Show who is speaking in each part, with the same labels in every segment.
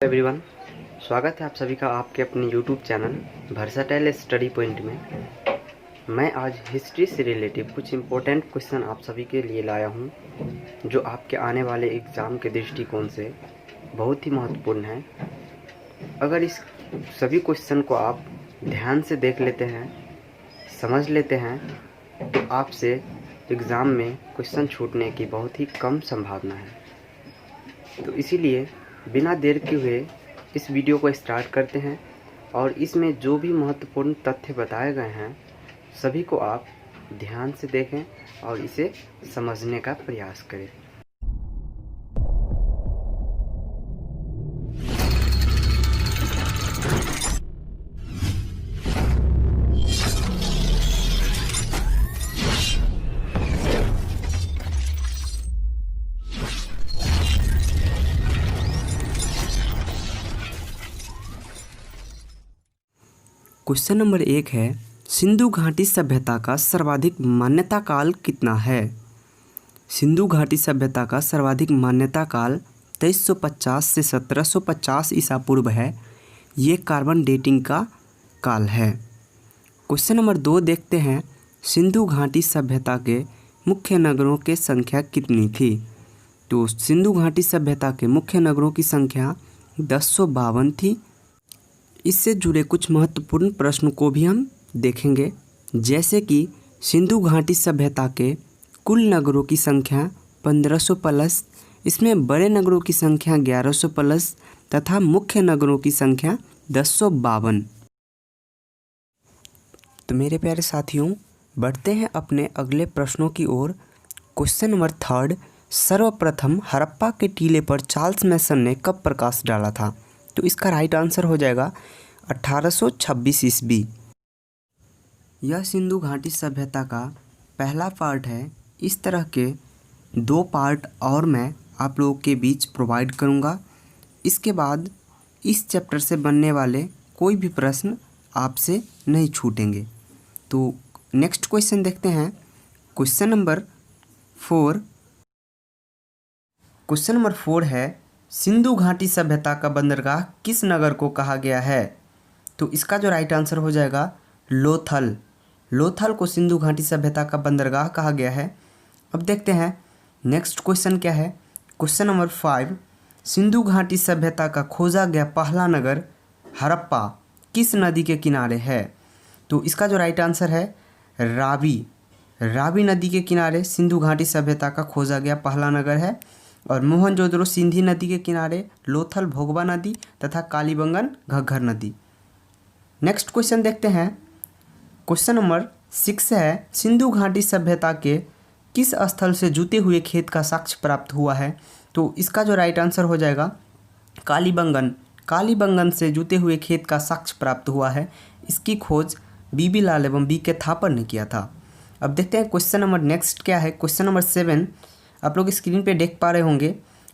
Speaker 1: Everyone, स्वागत है आप सभी का आपके अपने YouTube channel versatile study point में। मैं आज हिस्ट्री से रिलेटिव कुछ इम्पोर्टेंट क्वेश्चन आप सभी के लिए लाया हूं, जो आपके आने वाले एग्ज़ाम के दृष्टिकोण से बहुत ही महत्वपूर्ण है। अगर इस सभी क्वेश्चन को आप ध्यान से देख लेते हैं, समझ लेते हैं, तो आपसे एग्ज़ाम में क्वेश्चन छूटने की बहुत ही कम संभावना है। तो इसीलिए बिना देर के हुए इस वीडियो को स्टार्ट करते हैं और इसमें जो भी महत्वपूर्ण तथ्य बताए गए हैं सभी को आप ध्यान से देखें और इसे समझने का प्रयास करें। क्वेश्चन नंबर 1 है, सिंधु घाटी सभ्यता का सर्वाधिक मान्यता काल कितना है? सिंधु घाटी सभ्यता का सर्वाधिक मान्यता काल 2350 से 1750 ईसा पूर्व है। ये कार्बन डेटिंग का काल है। क्वेश्चन नंबर 2 देखते हैं, सिंधु घाटी सभ्यता के मुख्य नगरों की संख्या कितनी थी? तो सिंधु घाटी सभ्यता के मुख्य नगरों की संख्या 1052 थी। इससे जुड़े कुछ महत्वपूर्ण प्रश्नों को भी हम देखेंगे, जैसे कि सिंधु घाटी सभ्यता के कुल नगरों की संख्या 1500 प्लस, इसमें बड़े नगरों की संख्या 1100 प्लस तथा मुख्य नगरों की संख्या 1052। तो मेरे प्यारे साथियों, बढ़ते हैं अपने अगले प्रश्नों की ओर। क्वेश्चन नंबर 3, सर्वप्रथम हड़प्पा के टीले पर चार्ल्स मैसन ने कब प्रकाश डाला था? तो इसका राइट आंसर हो जाएगा 1826 ईस्वी। यह सिंधु घाटी सभ्यता का पहला पार्ट है। इस तरह के 2 पार्ट और मैं आप लोगों के बीच प्रोवाइड करूंगा। इसके बाद इस चैप्टर से बनने वाले कोई भी प्रश्न आपसे नहीं छूटेंगे। तो नेक्स्ट क्वेश्चन देखते हैं। क्वेश्चन नंबर 4 है, सिंधु घाटी सभ्यता का बंदरगाह किस नगर को कहा गया है? तो इसका जो राइट आंसर हो जाएगा लोथल। लोथल को सिंधु घाटी सभ्यता का बंदरगाह कहा गया है। अब देखते हैं नेक्स्ट क्वेश्चन क्या है। क्वेश्चन नंबर 5, सिंधु घाटी सभ्यता का खोजा गया पहला नगर हड़प्पा किस नदी के किनारे है? तो इसका जो राइट आंसर है रावी। रावी नदी के किनारे सिंधु घाटी सभ्यता का खोजा गया पहला नगर है। और मोहनजोदड़ो सिंधी नदी के किनारे लोथल भोगवा नदी तथा कालीबंगन घग्घर नदी। नेक्स्ट क्वेश्चन देखते हैं। क्वेश्चन नंबर 6 है, सिंधु घाटी सभ्यता के किस स्थल से जुते हुए खेत का साक्ष्य प्राप्त हुआ है? तो इसका जो राइट आंसर हो जाएगा कालीबंगन। कालीबंगन से जुते हुए खेत का साक्ष्य प्राप्त हुआ है। इसकी खोज बीबी लाल एवं बी के थापर ने किया था। अब देखते हैं क्वेश्चन नंबर नेक्स्ट क्या है। क्वेश्चन नंबर 7 आप लोग स्क्रीन पे देख पा रहे होंगे।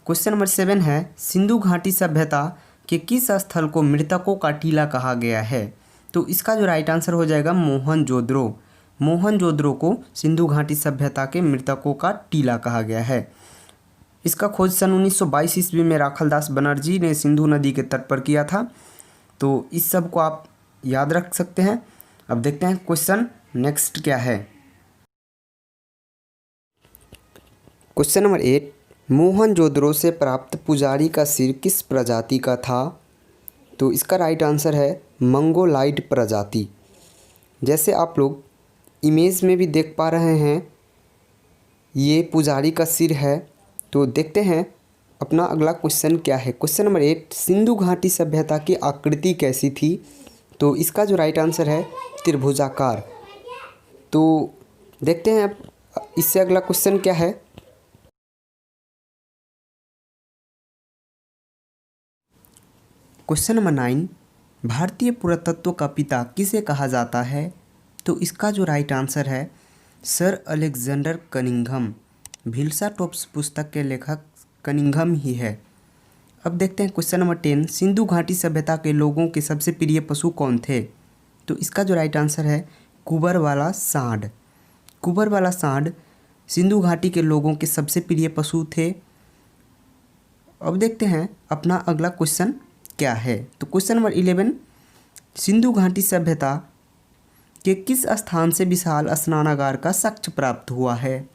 Speaker 1: क्वेश्चन नंबर 7 है, सिंधु घाटी सभ्यता के किस स्थल को मृतकों का टीला कहा गया है? तो इसका जो राइट आंसर हो जाएगा मोहनजोदड़ो। मोहनजोदड़ो को सिंधु घाटी सभ्यता के मृतकों का टीला कहा गया है। इसका खोज सन 1922 ईस्वी में राखलदास बनर्जी ने सिंधु नदी के तट पर किया था। तो इस सब को आप याद रख सकते हैं। अब देखते हैं क्वेश्चन नेक्स्ट क्या है। क्वेश्चन नंबर 8, मोहनजोदड़ो से प्राप्त पुजारी का सिर किस प्रजाति का था? तो इसका राइट आंसर है मंगोलाइट प्रजाति। जैसे आप लोग इमेज में भी देख पा रहे हैं, ये पुजारी का सिर है। तो देखते हैं अपना अगला क्वेश्चन क्या है। क्वेश्चन नंबर 8, सिंधु घाटी सभ्यता की आकृति कैसी थी? तो इसका जो राइट आंसर है त्रिभुजाकार। तो देखते हैं इससे अगला क्वेश्चन क्या है। क्वेश्चन नंबर 9, भारतीय पुरातत्व का पिता किसे कहा जाता है? तो इसका जो राइट आंसर है sir Alexander Cunningham. Bhilsa tops पुस्तक के लेखक कनिंघम ही है। अब देखते हैं क्वेश्चन नंबर 10, सिंधु घाटी सभ्यता के लोगों के सबसे प्रिय पशु कौन थे? तो इसका जो राइट आंसर है कुबर वाला सांड। कुबर वाला सांड सिंधु घाटी के लोगों के सबसे प्रिय पशु थे। अब देखते हैं अपना अगला क्वेश्चन क्या है? तो क्वेश्चन नंबर 11, सिंधु घाटी सभ्यता के किस स्थान से विशाल स्नानागार का साक्ष्य प्राप्त हुआ है?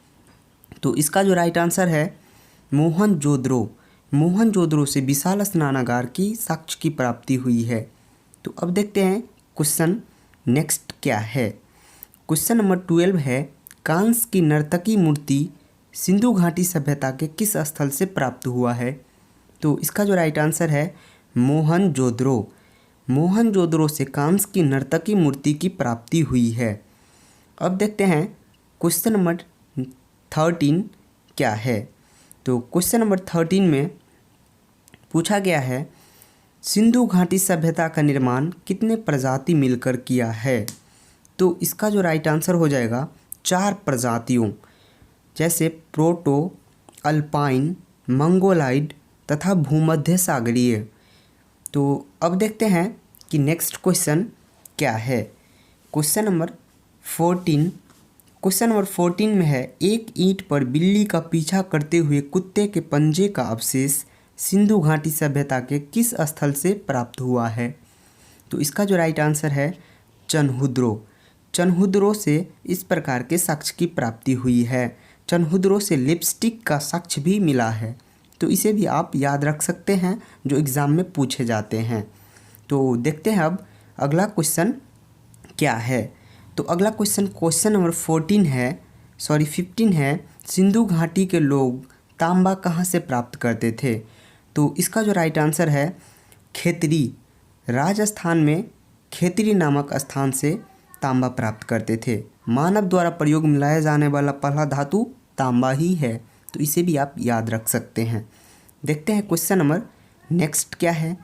Speaker 1: तो इसका जो राइट आंसर है मोहनजोदड़ो। मोहनजोदड़ो से विशाल स्नानागार की साक्ष्य की प्राप्ति हुई है। तो अब देखते हैं क्वेश्चन नेक्स्ट क्या है। क्वेश्चन नंबर 12 है, कांस्य की नर्तकी मूर्ति सिंधु घाटी सभ्यता के किस स्थल से प्राप्त हुआ है? तो इसका जो राइट आंसर है मोहनजोदड़ो। मोहनजोदड़ो से कांस्य की नर्तकी मूर्ति की प्राप्ति हुई है। अब देखते हैं क्वेश्चन नंबर 13 क्या है। तो क्वेश्चन नंबर 13 में पूछा गया है, सिंधु घाटी सभ्यता का निर्माण कितने प्रजाति मिलकर किया है? तो इसका जो राइट आंसर हो जाएगा 4 प्रजातियों, जैसे प्रोटो, अल्पाइन, मंगोलाइड तथा भूमध्य सागरीय। तो अब देखते हैं कि नेक्स्ट क्वेश्चन क्या है। क्वेश्चन नंबर 14 में है, एक ईंट पर बिल्ली का पीछा करते हुए कुत्ते के पंजे का अवशेष सिंधु घाटी सभ्यता के किस स्थल से प्राप्त हुआ है? तो इसका जो राइट आंसर है चनहुद्रो। चनहुद्रो से इस प्रकार के साक्ष्य की प्राप्ति हुई है। चनहुद्रो से लिपस्टिक का साक्ष्य भी मिला है। तो इसे भी आप याद रख सकते हैं, जो एग्ज़ाम में पूछे जाते हैं। तो देखते हैं अब अगला क्वेश्चन क्या है। तो अगला क्वेश्चन नंबर 15 है, सिंधु घाटी के लोग तांबा कहाँ से प्राप्त करते थे? तो इसका जो राइट आंसर है खेतरी। राजस्थान में खेतरी नामक स्थान से तांबा प्राप्त करते थे। मानव द्वारा प्रयोग में लाया जाने वाला पहला धातु तांबा ही है। तो इसे भी आप याद रख सकते हैं। देखते हैं क्वेश्चन नंबर नेक्स्ट क्या है।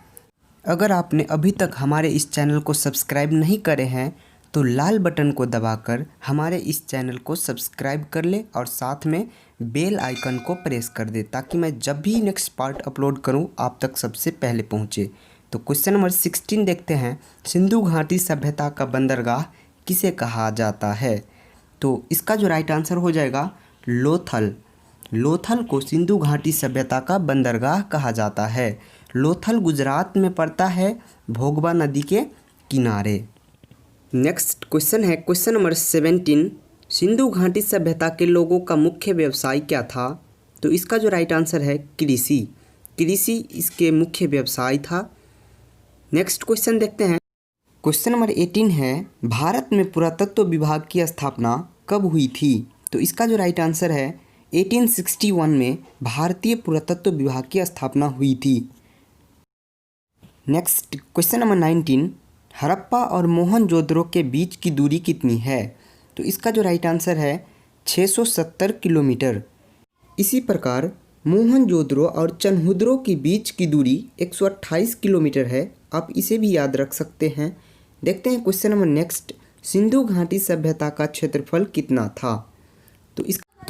Speaker 1: अगर आपने अभी तक हमारे इस चैनल को सब्सक्राइब नहीं करे हैं तो लाल बटन को दबाकर हमारे इस चैनल को सब्सक्राइब कर ले और साथ में बेल आइकन को प्रेस कर दे, ताकि मैं जब भी नेक्स्ट पार्ट अपलोड करूं आप तक सबसे पहले पहुंचे। तो क्वेश्चन नंबर 16 देखते हैं, सिंधु घाटी सभ्यता का बंदरगाह किसे कहा जाता है? तो इसका जो राइट आंसर हो जाएगा लोथल। लोथल को सिंधु घाटी सभ्यता का बंदरगाह कहा जाता है। लोथल गुजरात में पड़ता है, भोगवा नदी के किनारे। नेक्स्ट क्वेश्चन है क्वेश्चन नंबर 17, सिंधु घाटी सभ्यता के लोगों का मुख्य व्यवसाय क्या था? तो इसका जो राइट आंसर है कृषि। कृषि इसके मुख्य व्यवसाय था। नेक्स्ट क्वेश्चन देखते हैं। क्वेश्चन नंबर 18 है, भारत में पुरातत्व विभाग की स्थापना कब हुई थी? तो इसका जो राइट आंसर है 1861 में भारतीय पुरातत्व विभाग की स्थापना हुई थी। नेक्स्ट क्वेश्चन नंबर 19, हड़प्पा और मोहनजोदड़ो के बीच की दूरी कितनी है? तो इसका जो राइट आंसर है 670 किलोमीटर। इसी प्रकार मोहनजोदड़ो और चनहुद्रो के बीच की दूरी 128 किलोमीटर है। आप इसे भी याद रख सकते हैं। देखते हैं क्वेश्चन नंबर नेक्स्ट, सिंधु घाटी सभ्यता का क्षेत्रफल कितना था? तो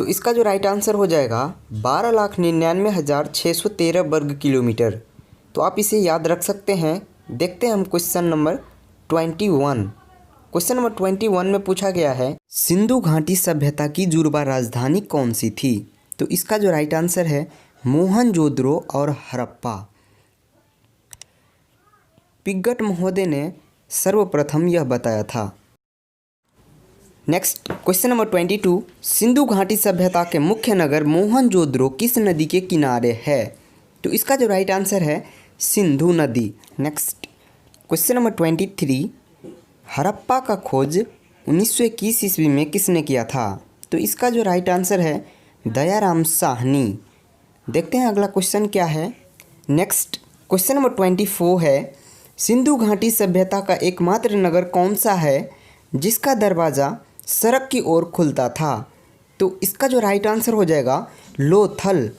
Speaker 1: इसका जो राइट आंसर हो जाएगा 12,99,613 वर्ग किलोमीटर। तो आप इसे याद रख सकते हैं। देखते हैं हम क्वेश्चन नंबर 21। क्वेश्चन नंबर 21 में पूछा गया है, सिंधु घाटी सभ्यता की जुड़वा राजधानी कौन सी थी? तो इसका जो राइट आंसर है मोहनजोदड़ो और हड़प्पा। पिग्गट महोदय ने सर्वप्रथम यह बताया था। नेक्स्ट क्वेश्चन नंबर 22, सिंधु घाटी सभ्यता के मुख्य नगर मोहनजोदड़ो किस नदी के किनारे है? तो इसका जो राइट आंसर है सिंधु नदी। नेक्स्ट क्वेश्चन नंबर 23, हड़प्पा का खोज 1921 ईस्वी में किसने किया था? तो इसका जो राइट आंसर है दयाराम साहनी। देखते हैं अगला क्वेश्चन क्या है। नेक्स्ट क्वेश्चन नंबर 24 है, सिंधु घाटी सभ्यता का एकमात्र नगर कौन सा है जिसका दरवाज़ा सड़क की ओर खुलता था? तो इसका जो राइट आंसर हो जाएगा लोथल।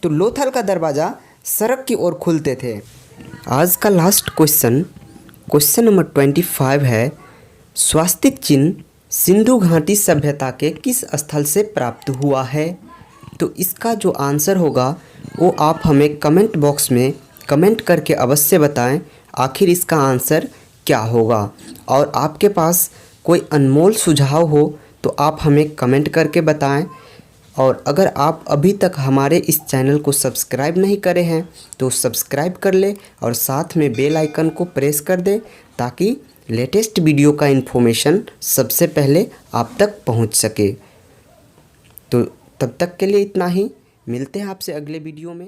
Speaker 1: तो लोथल का दरवाज़ा सड़क की ओर खुलते थे। आज का लास्ट क्वेश्चन नंबर 25 है, स्वास्तिक चिन्ह सिंधु घाटी सभ्यता के किस स्थल से प्राप्त हुआ है? तो इसका जो आंसर होगा वो आप हमें कमेंट बॉक्स में कमेंट करके अवश्य बताएं आखिर इसका आंसर क्या होगा। और आपके पास कोई अनमोल सुझाव हो तो आप हमें कमेंट करके बताएं। और अगर आप अभी तक हमारे इस चैनल को सब्सक्राइब नहीं करे हैं तो सब्सक्राइब कर ले और साथ में बेल आइकन को प्रेस कर दे ताकि लेटेस्ट वीडियो का इन्फॉर्मेशन सबसे पहले आप तक पहुंच सके। तो तब तक के लिए इतना ही, मिलते हैं आपसे अगले वीडियो में।